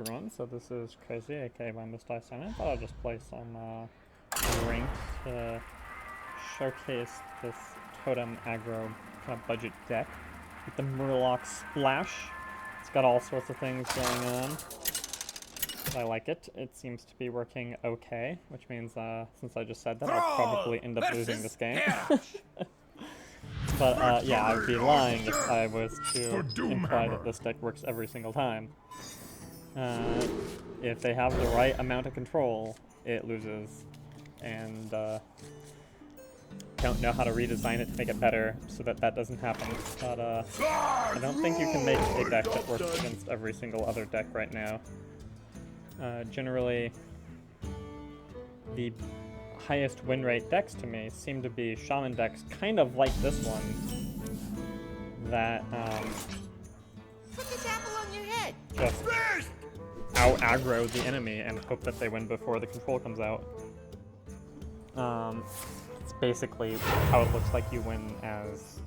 Everyone, so this is Crazy, aka my Mist Dice Simon. I thought I'll just play some ranked to showcase this totem aggro kind of budget deck with the Murloc Splash. It's got all sorts of things going on. I like it. It seems to be working okay, which means since I just said that, I'll probably end up losing this game. But yeah, I would be lying if I was to imply that this deck works every single time. If they have the right amount of control, it loses, and don't know how to redesign it to make it better so that that doesn't happen. But I don't think you can make a deck that works against every single other deck right now. Generally, the highest win rate decks to me seem to be shaman decks, kind of like this one, that Put this apple on your head. just out-aggro the enemy and hope that they win before the control comes out. It's basically how it looks like you win as...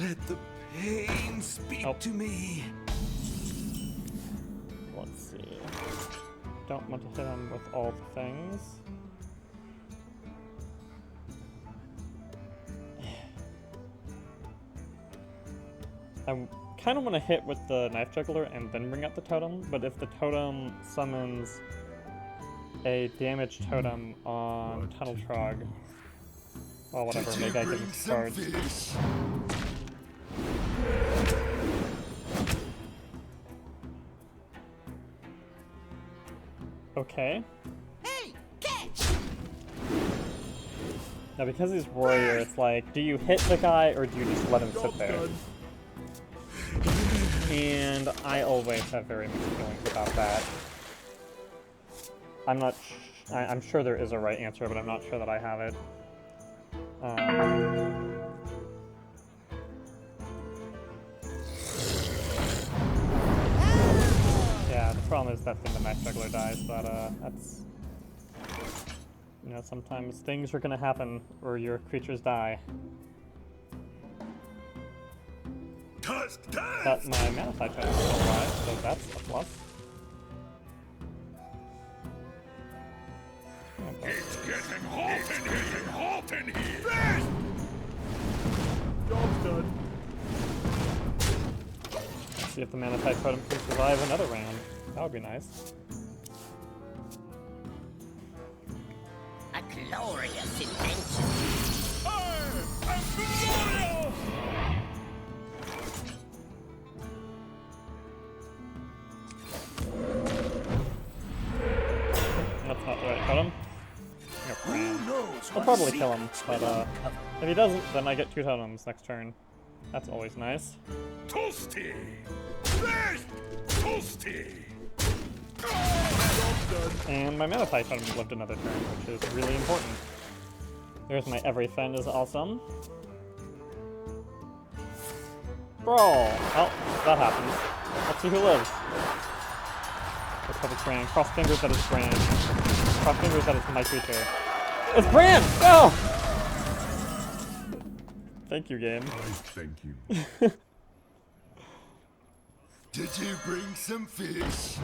Let the pain speak to me. Let's see. Don't want to hit him with all the things. I kind of want to hit with the Knife Juggler and then bring up the totem, but if the totem summons a damage totem on Tunnel Trog, well, whatever, maybe I can charge. Okay. Hey, catch! Now because he's warrior, it's like, do you hit the guy or do you just let him sit there? And I always have very mixed feelings about that. I'm sure there is a right answer, but I'm not sure that I have it. Yeah, the problem is that then the Knife Juggler dies, but that's... You know, sometimes things are gonna happen or your creatures die. But my mana type is still alive, so that's a plus. It's getting hot in here. Job's done. Let's see if the mana type totem can survive another round. That would be nice. A glorious invention. I'm glorious. That's not the right totem. Who knows? I'll probably kill him, but if he doesn't, then I get 2 totems next turn. That's always nice. Toasty. First, toasty. And my mana type totem lived another turn, which is really important. There's my everything is awesome. Brawl! Oh, that happens. Let's see who lives. Let's hope it's Bran. Cross fingers that it's Bran. Cross fingers that it's my creature. It's Bran! Go! Thank you, game. I thank you. Did you bring some fish?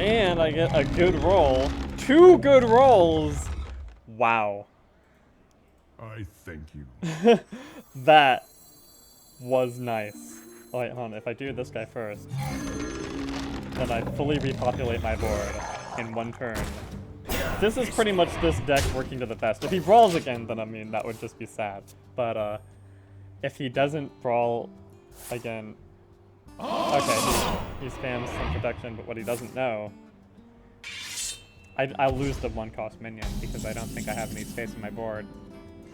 And I get a good roll. 2 good rolls! Wow. I thank you. That was nice. Oh, wait, hold on. If I do this guy first, then I fully repopulate my board in 1 turn. This is pretty much this deck working to the best. If he brawls again, then I mean, that would just be sad. But if he doesn't brawl again... Okay, he spams some protection, but what he doesn't know... I'll lose the 1-cost minion because I don't think I have any space in my board.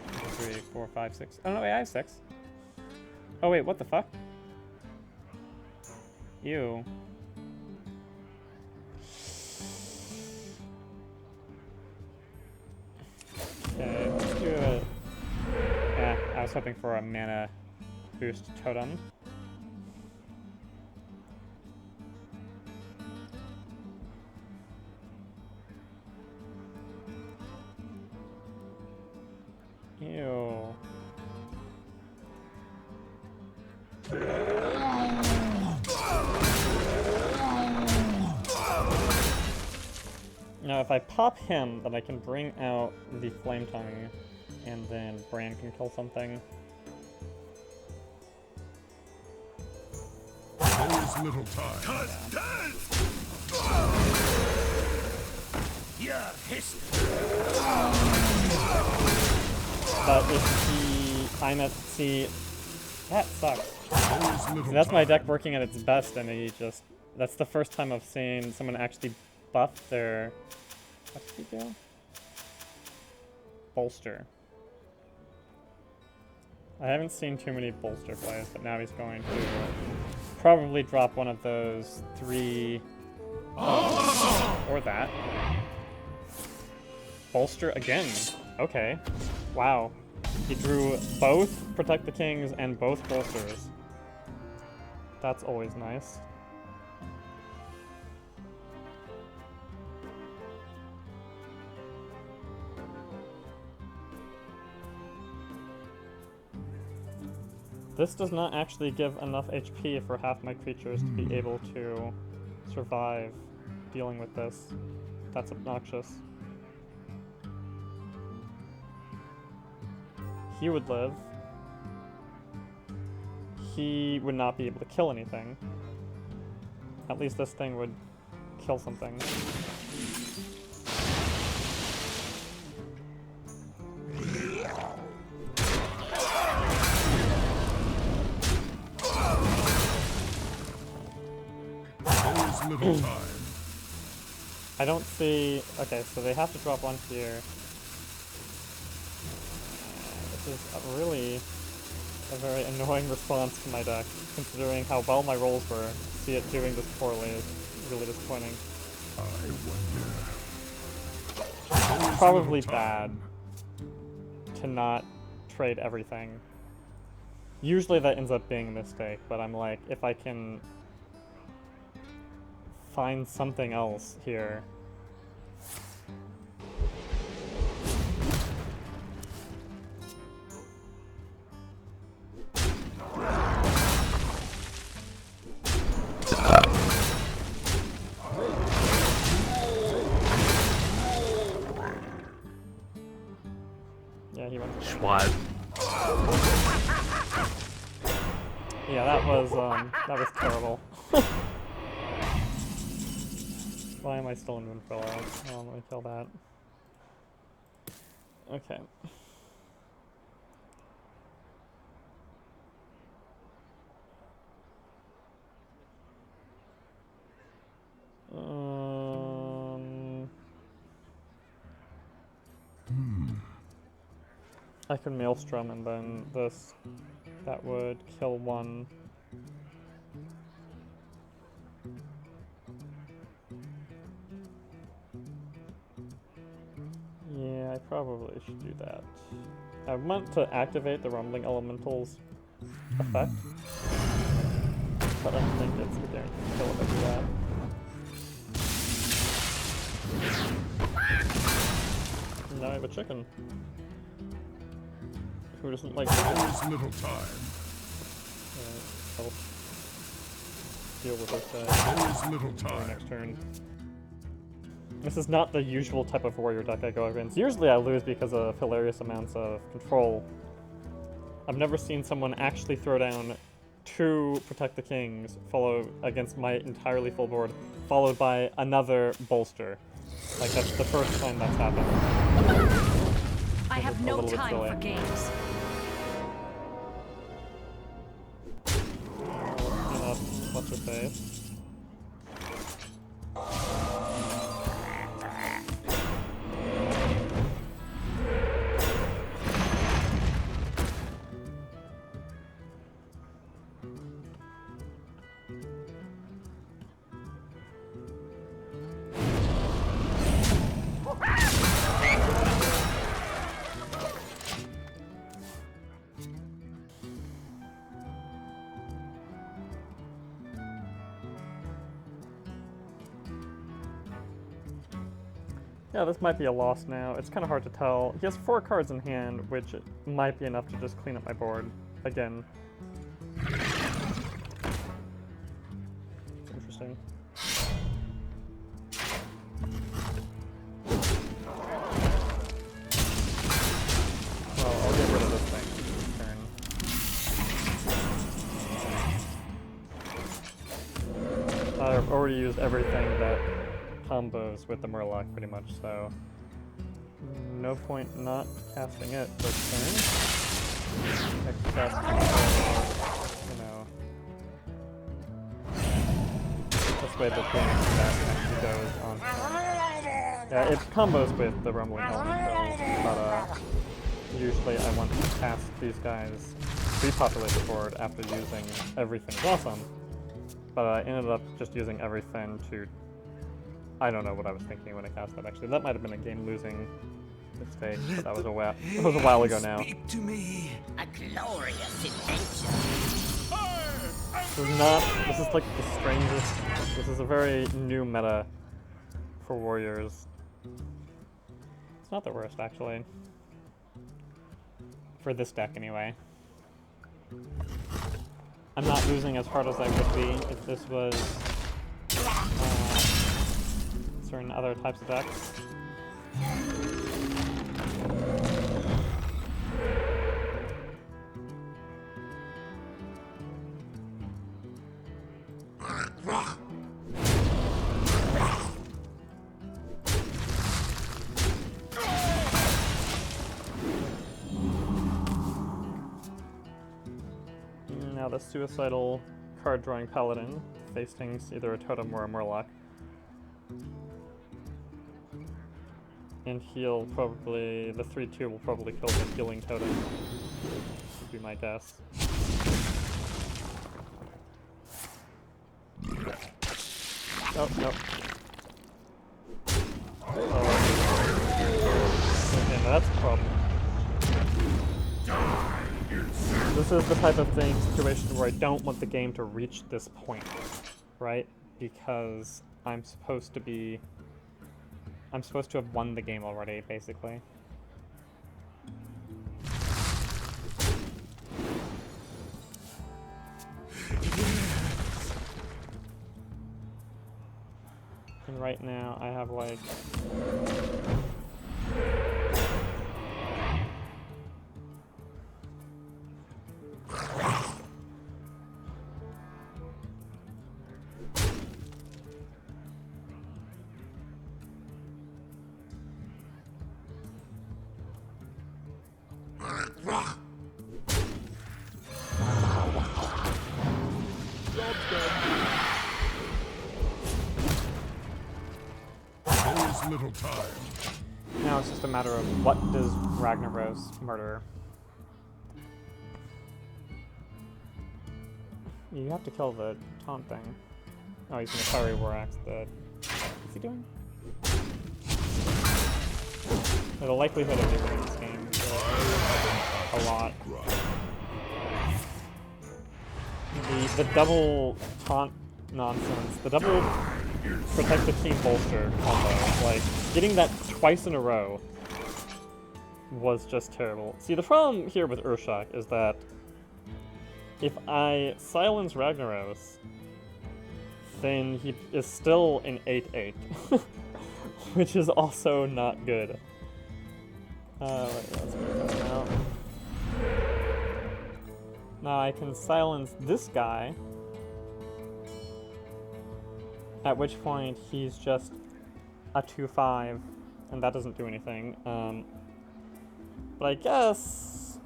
3, 4, 5, 6... Oh no, wait, I have 6. Oh wait, what the fuck? Ew. Okay, let's do it. Yeah, I was hoping for a mana boost totem. Ew. Now if I pop him, then I can bring out the Flame Tongue, and then Bran can kill something. There's little time. Your history. But if he... I'm at... See... That sucks. There's So that's my deck working at its best, and he just... That's the first time I've seen someone actually buff their... What did he do? Bolster. I haven't seen too many bolster plays, but now he's going to probably drop one of those 3... Or that. Bolster again. Okay. Wow. He drew both Protect the Kings and both bolsters. That's always nice. This does not actually give enough HP for half my creatures to be able to survive dealing with this. That's obnoxious. He would live. He would not be able to kill anything. At least this thing would kill something. little time. I don't see... Okay, so they have to drop one here. This is really a very annoying response to my deck, considering how well my rolls were. See it doing this poorly is really disappointing. I wonder. Probably bad to not trade everything. Usually that ends up being a mistake, but I'm like, if I can find something else here. Yeah, he went. Schwab. Yeah, that was terrible. Why am I still in Winfrilla? Oh, let me kill that. Okay. I could Maelstrom and then this. That would kill one. Yeah, I probably should do that. I meant to activate the Rumbling Elemental's effect, but I don't think it's a guaranteed kill if I do that. Now I have a chicken. Who doesn't like chicken? There's little time. I'll deal with this guy There's little for time. next turn. This is not the usual type of warrior deck I go against. Usually I lose because of hilarious amounts of control. I've never seen someone actually throw down 2 Protect the Kings, followed against my entirely full board, followed by another bolster. Like, that's the first time that's happened. I have no little bit time silly. for games. What's her face? Yeah, this might be a loss now. It's kind of hard to tell. He has 4 cards in hand, which might be enough to just clean up my board again. It's interesting. I've already used everything that combos with the Murloc pretty much, so no point not casting it this turn. Except, you know, this way the game actually goes on. Yeah, it combos with the Rumbling Elemental, but usually I want to cast these guys, repopulate the board after using everything's awesome. But I ended up just using everything to... I don't know what I was thinking when I cast that, actually. That might have been a game-losing mistake, but that was a while ago now. Speak to me. A glorious invention. This is like the strangest... This is a very new meta for warriors. It's not the worst, actually. For this deck, anyway. I'm not losing as hard as I would be if this was certain other types of decks. Now the suicidal card-drawing paladin facing either a totem or a murloc. And he'll probably... the 3-2 will probably kill the healing totem, would be my guess. Oh, no. Okay, now that's a problem. This is the type of situation where I don't want the game to reach this point, right? Because I'm supposed to have won the game already, basically. And right now I have like... Little time. Now it's just a matter of what does Ragnaros murder? You have to kill the taunt thing. Oh, he's gonna Fiery War Axe the... What's he doing? The likelihood of winning this game is a lot. The double taunt nonsense, the double protect the team bolster combo, like, getting that twice in a row was just terrible. See, the problem here with Urshak is that if I silence Ragnaros, then he is still an 8-8, which is also not good. Let's get that out. Now I can silence this guy, at which point he's just a 2-5, and that doesn't do anything. But I guess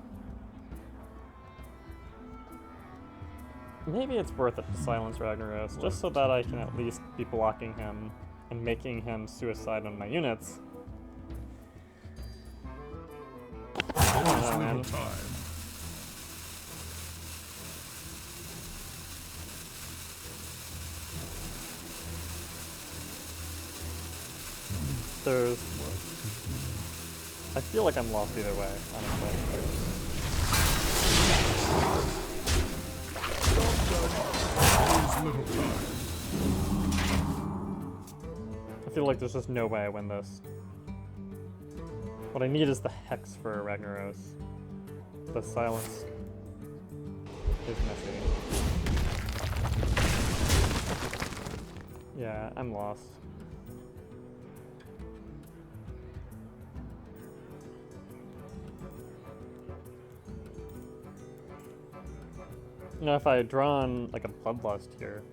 maybe it's worth it to silence Ragnaros, just so that I can at least be blocking him and making him suicide on my units. I don't know, man. I feel like I'm lost either way, honestly. I feel like there's just no way I win this. What I need is the Hex for Ragnaros. The silence is messy. Yeah, I'm lost. You know, if I had drawn like a Bloodlust here,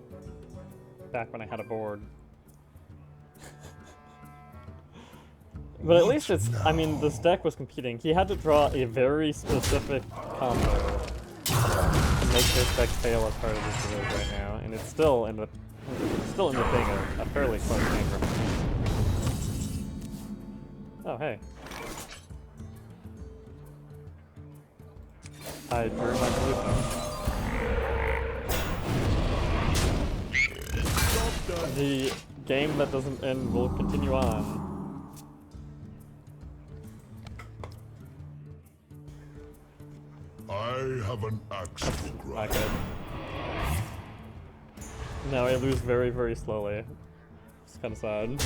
back when I had a board. But at least it's, I mean, this deck was competing. He had to draw a very specific combo to make this deck fail as hard as it is right now, and it's still in the thing of a fairly close game for me. Oh, hey. I drew my solution. The game that doesn't end will continue on. I have an axe to grind. Not good. Now I lose very, very slowly. It's kind of sad.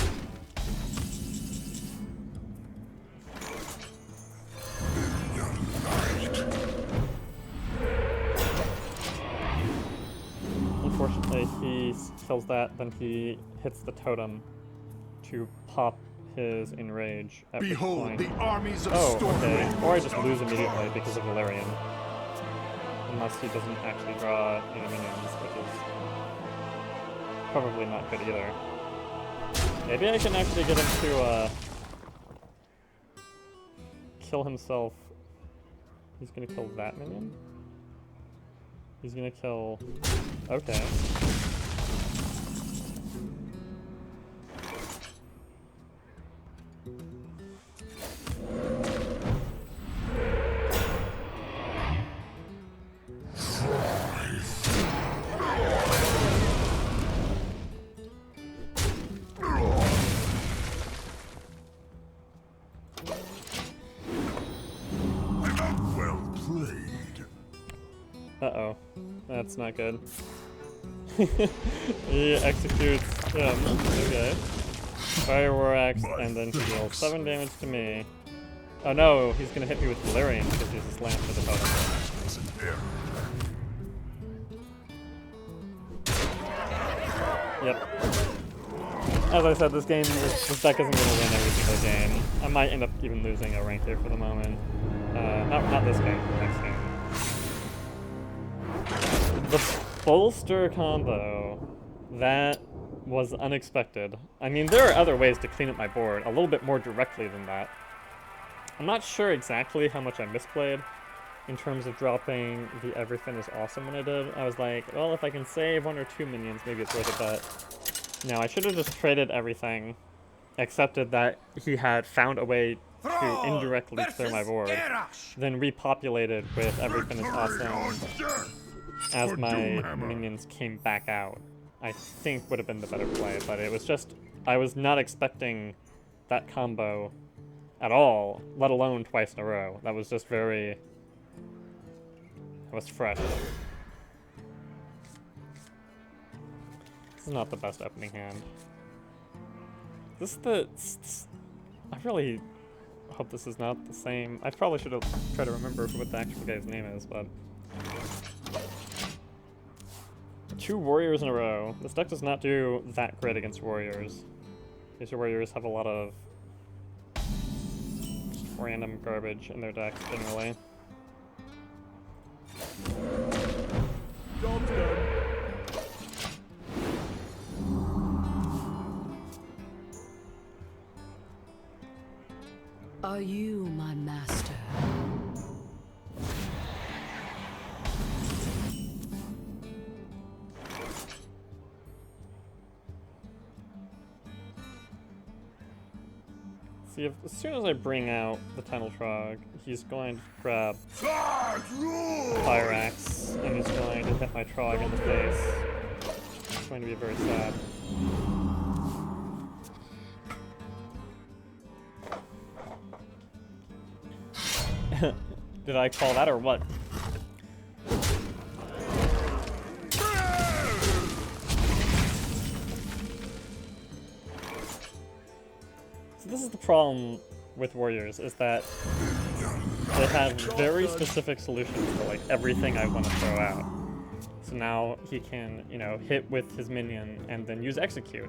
Unfortunately, he kills that, then he hits the totem to pop his enrage at which Behold point. the armies of Oh, Storm. okay. Or I just lose immediately because of Valerian. Unless he doesn't actually draw any minions, which is probably not good either. Maybe I can actually get him to kill himself. He's gonna kill that minion? He's gonna kill... Okay. Well played. Uh-oh. That's not good. He executes him. Okay. Fire War Axe, and then he deals 7 damage to me. Oh no, he's gonna hit me with Valerian because he's a slam for the totem. It's an error. Yep. As I said, this deck isn't gonna win every single game. I might end up even losing a rank here for the moment. Not this game, next game. The bolster combo, that was unexpected. I mean, there are other ways to clean up my board a little bit more directly than that. I'm not sure exactly how much I misplayed in terms of dropping the everything is awesome when I did. I was like, well, if I can save 1 or 2 minions, maybe it's worth it, but no, I should have just traded everything, accepted that he had found a way to indirectly clear my board, then repopulated with everything is awesome as my minions came back out. I think would have been the better play, but it was just, I was not expecting that combo at all, let alone twice in a row. That was just very, that was fresh. This is not the best opening hand. This is the, I really hope this is not the same. I probably should have tried to remember what the actual guy's name is, but 2 warriors in a row. This deck does not do that great against warriors. These warriors have a lot of just random garbage in their decks generally. Job's done. Are you my master? See, as soon as I bring out the Tunnel Trog, he's going to grab Fire Axe, and he's going to hit my Trog in the face. It's going to be very sad. Did I call that or what? So this is the problem with warriors, is that they have very specific solutions to like everything I want to throw out. So now he can, you know, hit with his minion and then use execute.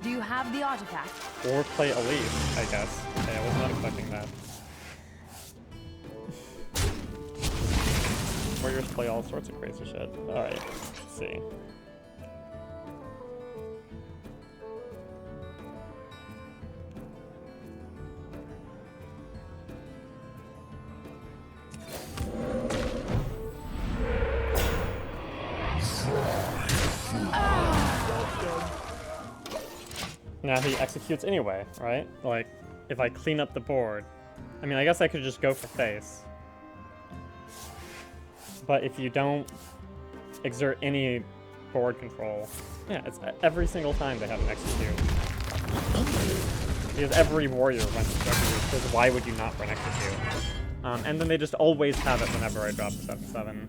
Do you have the artifact? Or play a leaf, I guess. Okay, I was not expecting that. Warriors play all sorts of crazy shit. Alright, let's see. Now he executes anyway, right? Like, if I clean up the board. I mean, I guess I could just go for face. But if you don't exert any board control, yeah, it's every single time they have an execute. Because every warrior runs execute, because why would you not run execute? And then they just always have it whenever I drop the 7/7.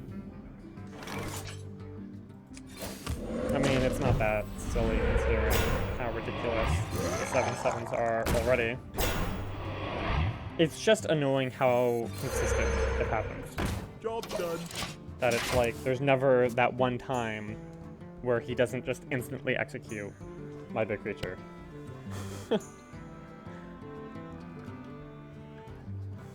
I mean, it's not that silly considering how ridiculous the 7/7s are already. It's just annoying how consistent it happens. Job done. That it's like, there's never that one time where he doesn't just instantly execute my big creature.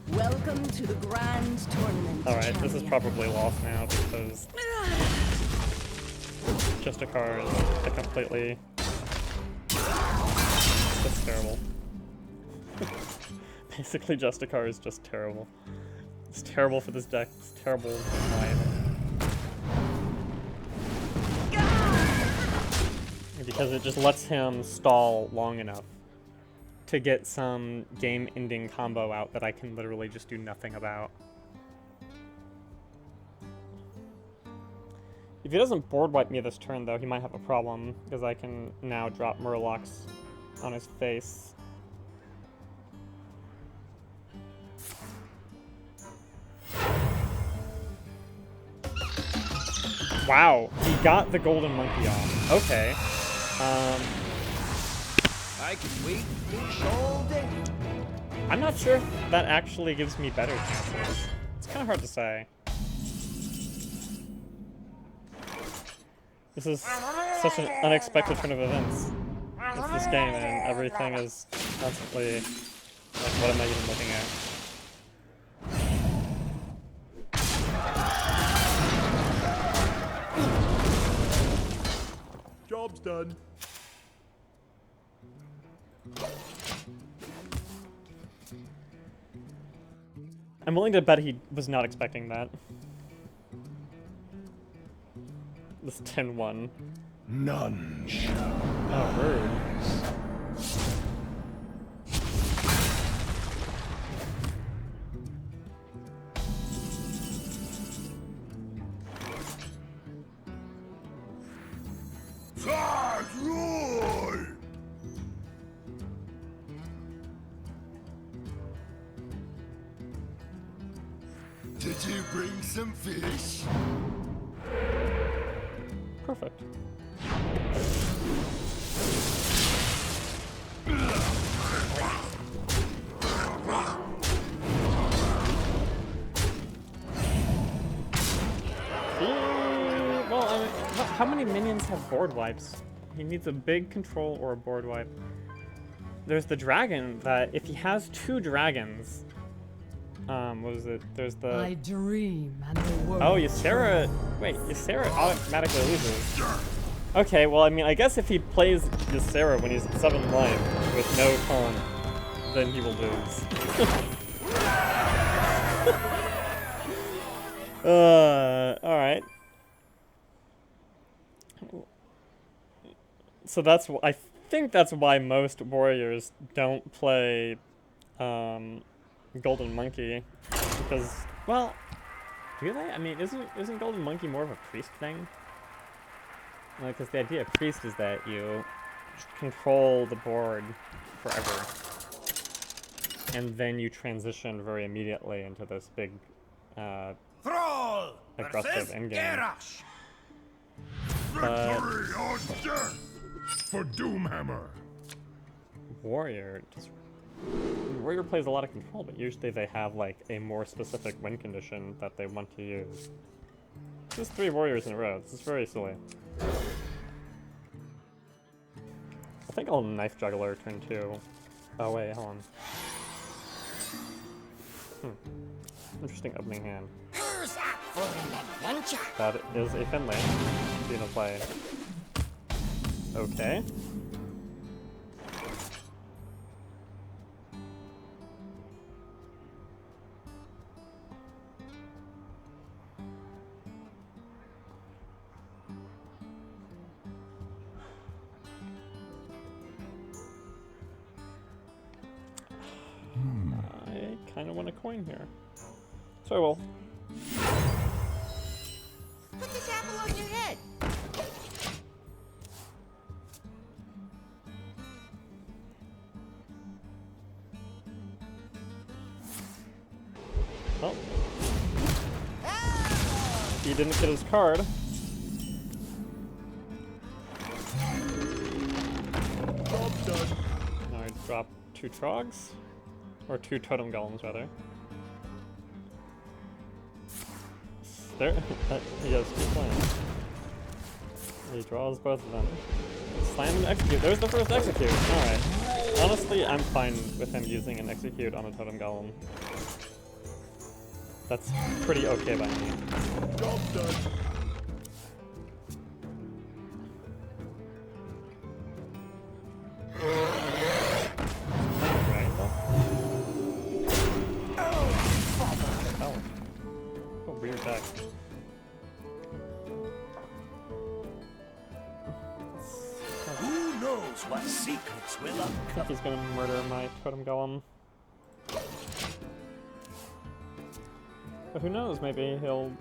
Welcome to the grand tournament. Alright, this is champion. probably lost now because just a card is completely... That's terrible. Basically, Justicar is just terrible. It's terrible for this deck, it's terrible for life. Because it just lets him stall long enough to get some game-ending combo out that I can literally just do nothing about. If he doesn't board wipe me this turn, though, he might have a problem, because I can now drop Murlocs on his face. Wow, he got the golden monkey off. Okay. I can wait fish all day. I'm not sure if that actually gives me better chances. It's kind of hard to say. This is such an unexpected turn of events. It's this game, and everything is constantly like, what am I even looking at? Job's done. I'm willing to bet he was not expecting that. This 10-1. None shall. Oh, rude. Roy! Did you bring some fish? Perfect. Well, I mean, how many minions have board wipes? He needs a big control or a board wipe. There's the dragon that, if he has 2 dragons, what was it? There's the... I dream and the world. Oh, Ysera... Wait, Ysera automatically loses. Okay, well, I mean, I guess if he plays Ysera when he's at 7 life with no con, then he will lose. Alright. So that's... I think that's why most warriors don't play, Golden Monkey. Because, well... Do they? I mean, isn't Golden Monkey more of a priest thing? Because the idea of priest is that you control the board forever. And then you transition very immediately into this big, Thrall aggressive versus endgame. Garrosh. Victory or death for Doomhammer. Warrior plays a lot of control, but usually they have like a more specific win condition that they want to use. Just 3 warriors in a row. This is very silly. I think I'll knife juggler turn 2. Oh wait, hold on. Interesting opening hand. Who's up for an adventure? That is a Finley. Being a play. Okay. kind of want a coin here. So I will. Put this apple on your head. Oh. He didn't get his card. Now I drop 2 trogs. Or 2 totem golems, rather. There. He has 2 plans. He draws both of them. Slam and execute. There's the first execute. Alright. Honestly, I'm fine with him using an execute on a totem golem. That's pretty okay by me. Job done. Oh, weird deck. Who knows what secrets will I think he's gonna murder my totem golem. But who knows, maybe he'll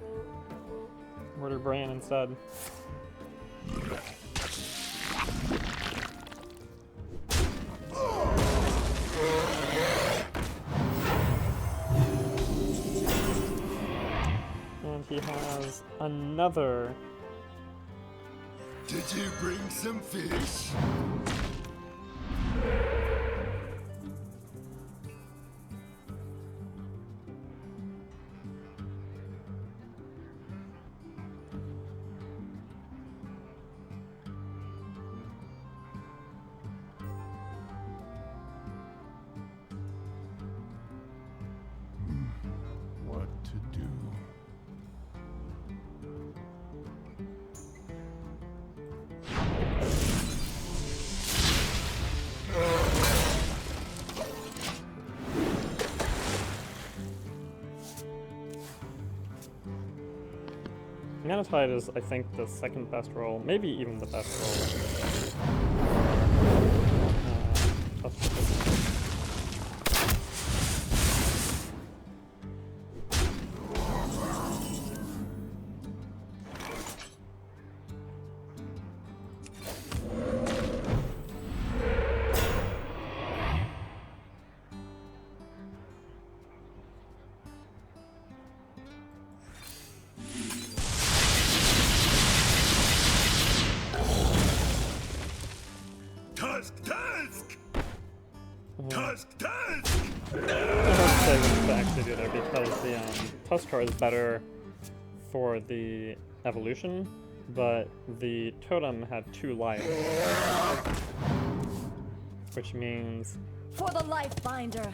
murder Bran instead. And he has another. Did you bring some fish? What to do? Manatide is, I think, the second best roll, maybe even the best roll. Because the Tuskar is better for the evolution, but the totem had 2 lives, which means For the life binder.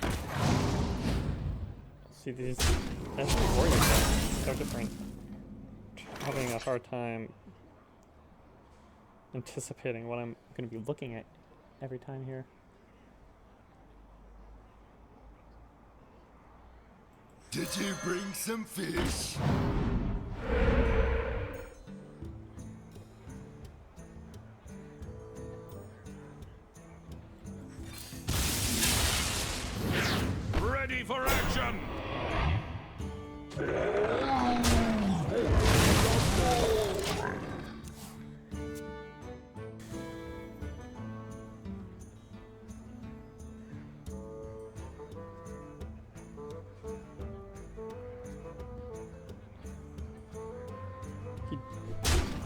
see these every warrior deck is so different. Having a hard time anticipating what I'm going to be looking at every time here. Did you bring some fish? ready for action.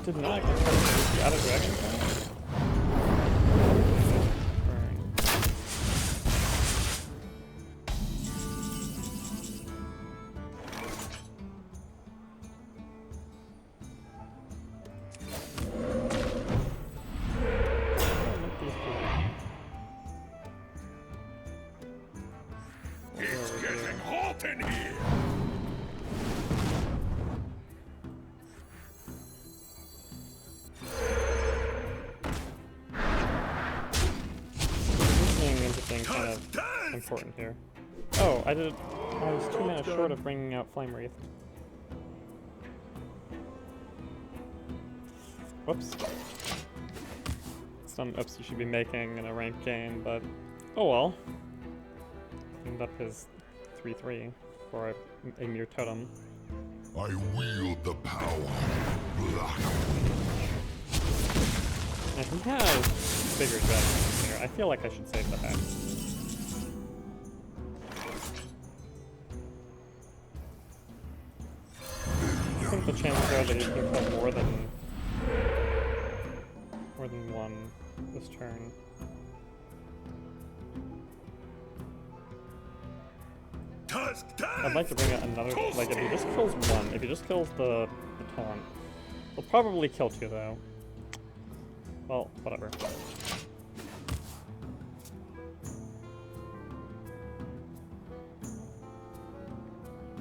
Did not get the out of dragon time? It's getting hot in here. Kind of important here. Oh, I was 2 minutes short of bringing out Flame Wreath. Whoops. Some ups you should be making in a ranked game, but oh well. Cleaned up his 3/3 for a mere totem. I wield the power. Black. And he has bigger dragons here. I feel like I should save the hex. I think the chances are that he can kill more than one this turn. I'd like to bring out another, like if he just kills one, if he just kills the taunt, he'll probably kill two though. Well, whatever.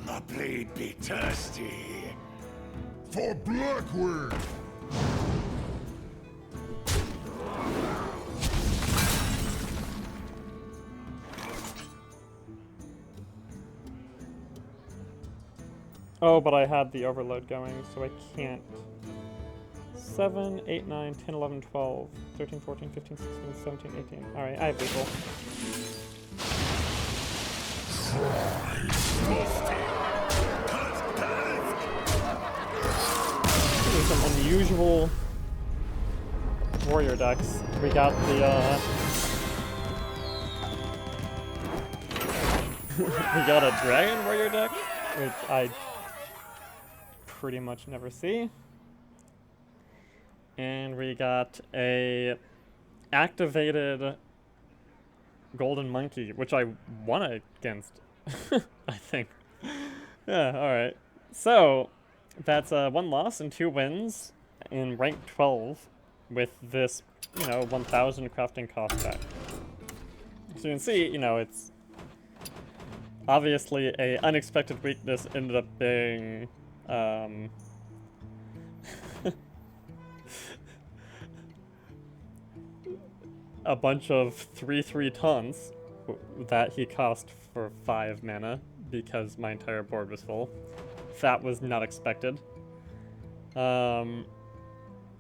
My blade be thirsty. For Blackwing! Oh, but I had the overload going, so I can't. 7, 8, 9, 10, 11, 12, 13, 14, 15, 16, 17, 18. Alright, I have legal. These are some unusual warrior decks. We got the, we got a dragon warrior deck, which I pretty much never see. And we got a activated golden monkey, which I won against, I think. Yeah, alright. So, that's 1 loss and 2 wins in rank 12 with this, 1,000 crafting cost deck. So you can see, it's obviously a unexpected weakness ended up being, a bunch of 3/3 taunts that he cost for 5 mana because my entire board was full. That was not expected. But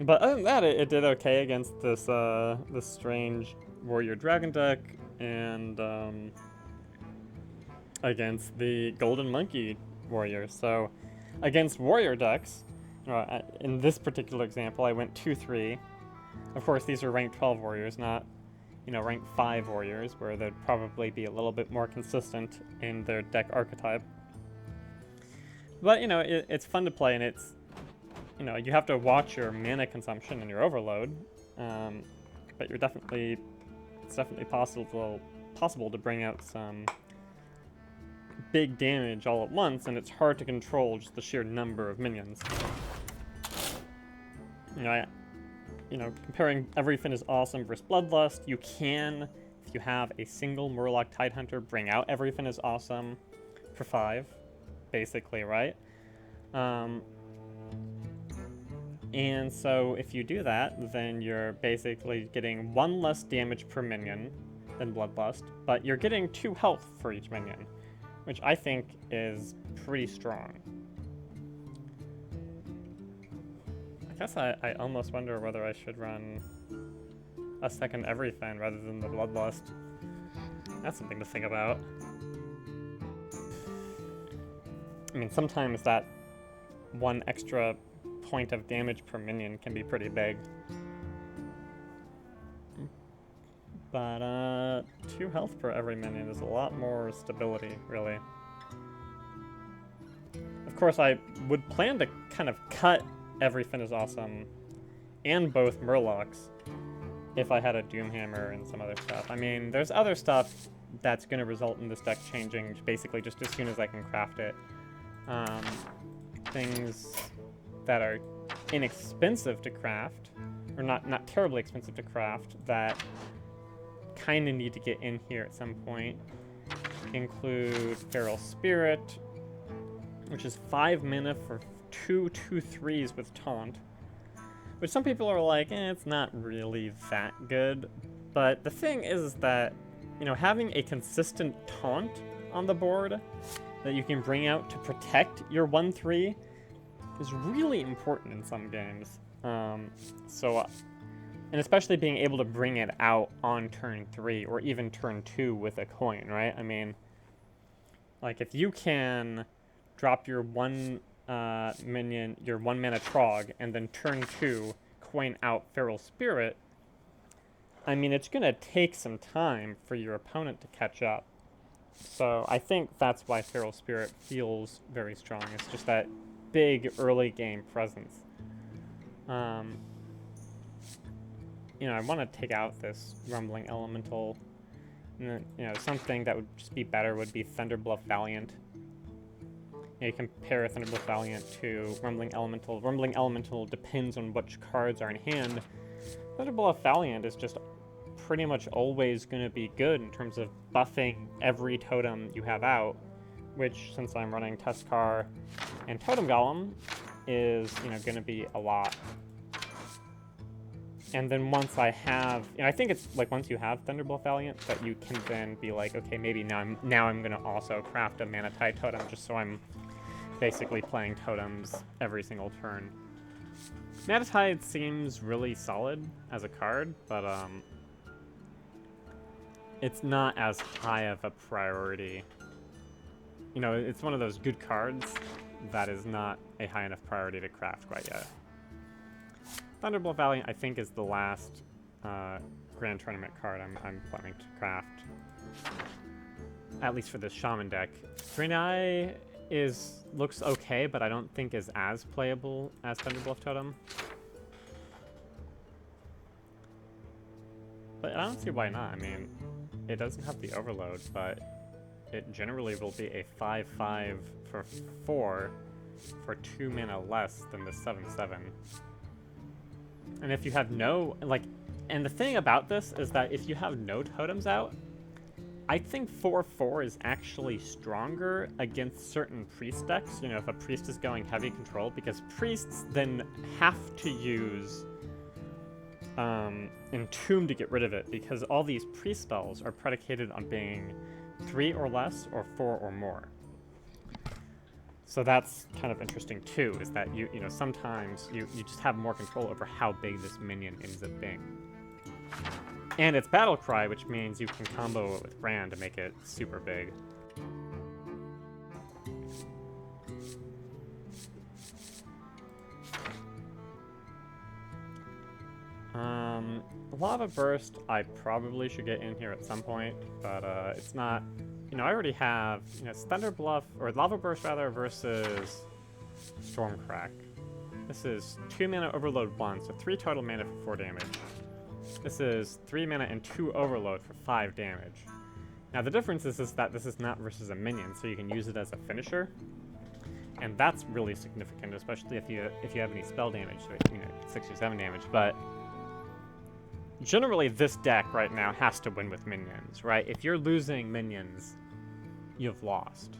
other than that, it did okay against this this strange warrior dragon deck and against the golden monkey warrior. So against warrior decks, in this particular example, I went 2/3. Of course, these are rank 12 warriors, not, rank 5 warriors, where they'd probably be a little bit more consistent in their deck archetype. But, it's fun to play, and it's, you have to watch your mana consumption and your overload. But it's definitely possible to bring out some big damage all at once, and it's hard to control just the sheer number of minions. Comparing Everything is Awesome versus Bloodlust, you can, if you have a single Murloc Tidehunter, bring out Everything is Awesome for 5, basically, right? And so if you do that, then you're basically getting 1 less damage per minion than Bloodlust, but you're getting 2 health for each minion, which I think is pretty strong. I guess I almost wonder whether I should run a second Everything rather than the Bloodlust. That's something to think about. I mean, sometimes that 1 extra point of damage per minion can be pretty big. But 2 health per every minion is a lot more stability, really. Of course, I would plan to kind of cut Everything is Awesome and both Murlocs if I had a Doomhammer and some other stuff. I mean, there's other stuff that's going to result in this deck changing basically just as soon as I can craft it. Things that are inexpensive to craft, or not terribly expensive to craft, that kind of need to get in here at some point, include Feral Spirit, which is 5 mana for 2 2/3s with Taunt, which some people are like, it's not really that good. But the thing is that, having a consistent Taunt on the board that you can bring out to protect your 1/3 is really important in some games. And especially being able to bring it out on turn 3 or even turn 2 with a coin, right? I mean, Like, if you can drop your one minion, your 1 mana Trog, and then turn 2, coin out Feral Spirit, I mean, it's going to take some time for your opponent to catch up. So I think that's why Feral Spirit feels very strong. It's just that big early game presence. You know, I want to take out this Rumbling Elemental. And then, you know, something that would just be better would be Thunderbluff Valiant. You know, you compare Thunderbluff Valiant to Rumbling Elemental. Rumbling Elemental depends on which cards are in hand. Thunderbluff Valiant is just pretty much always going to be good in terms of buffing every totem you have out, which, since I'm running Tuskar and Totem Golem, is, you know, going to be a lot. And then once I have, you know, I think it's like once you have Thunderbluff Valiant that you can then be like, okay, maybe now I'm going to also craft a Mana Tide totem, just so I'm basically playing totems every single turn. Mana Tide seems really solid as a card, but it's not as high of a priority. You know, it's one of those good cards that is not a high enough priority to craft quite yet. Thunderbluff Valiant, I think, is the last Grand Tournament card I'm planning to craft. At least for this Shaman deck. Draenei looks okay, but I don't think is as playable as Thunderbluff Totem. But I don't see why not. I mean, it doesn't have the overload, but it generally will be a 5/5 for 4 for 2 mana less than the 7/7. And if you have no, like, and the thing about this is that if you have no totems out, I think 4/4 is actually stronger against certain priest decks. You know, if a priest is going heavy control, because priests then have to use Entomb to get rid of it, because all these priest spells are predicated on being 3 or less or 4 or more. So that's kind of interesting too, is that you know, sometimes you just have more control over how big this minion ends up being. And it's Battle Cry, which means you can combo it with Brand to make it super big. Lava Burst, I probably should get in here at some point, but it's not. You know, I already have, you know, it's Thunderbluff, or Lava Burst rather, versus Stormcrack. This is 2 mana Overload 1, so 3 total mana for 4 damage. This is 3 mana and 2 Overload for 5 damage. Now the difference is that this is not versus a minion, so you can use it as a finisher. And that's really significant, especially if you have any spell damage, so, you know, 6 or 7 damage, but generally this deck right now has to win with minions, right? If you're losing minions, you've lost.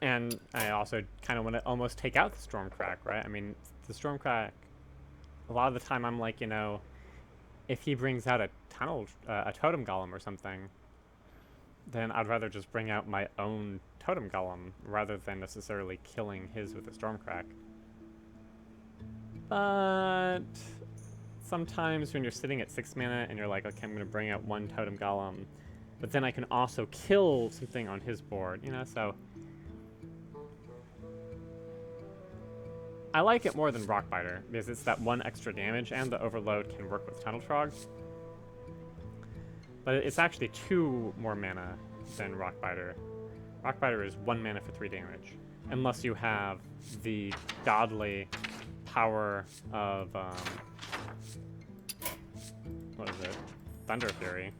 And I also kind of want to almost take out the Stormcrack, right? I mean, the Stormcrack, a lot of the time I'm like, you know, if he brings out a Totem Golem or something, then I'd rather just bring out my own Totem Golem rather than necessarily killing his with a Stormcrack. But sometimes when you're sitting at 6 mana and you're like, okay, I'm going to bring out 1 Totem Golem, but then I can also kill something on his board, you know, so I like it more than Rockbiter, because it's that 1 extra damage, and the Overload can work with Tunnel Trog. But it's actually 2 more mana than Rockbiter. Rockbiter is 1 mana for 3 damage, unless you have the godly power of, what is it? Thunder Fury.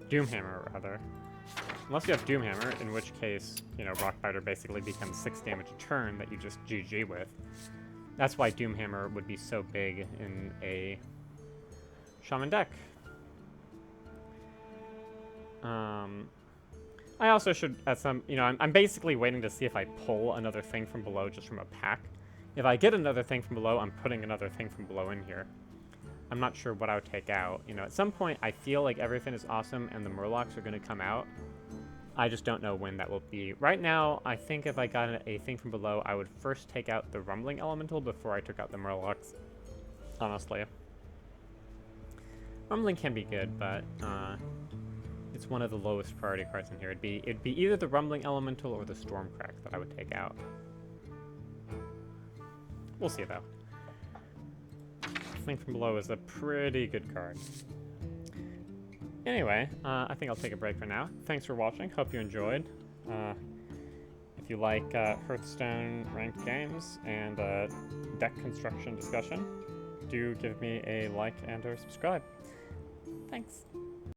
Doomhammer, rather. Unless you have Doomhammer, in which case, you know, Rockbiter basically becomes 6 damage a turn that you just GG with. That's why Doomhammer would be so big in a Shaman deck. I also should, at some, you know, I'm basically waiting to see if I pull another thing from below just from a pack. If I get another thing from below, I'm putting another thing from below in here. I'm not sure what I would take out. You know, at some point, I feel like everything is awesome and the Murlocs are going to come out. I just don't know when that will be. Right now, I think if I got a thing from below, I would first take out the Rumbling Elemental before I took out the Murlocs, honestly. Rumbling can be good, but it's one of the lowest priority cards in here. It'd be either the Rumbling Elemental or the Stormcrack that I would take out. We'll see though. Fling from Below is a pretty good card. Anyway, I think I'll take a break for now. Thanks for watching. Hope you enjoyed. If you like Hearthstone ranked games and deck construction discussion, do give me a like and or subscribe. Thanks.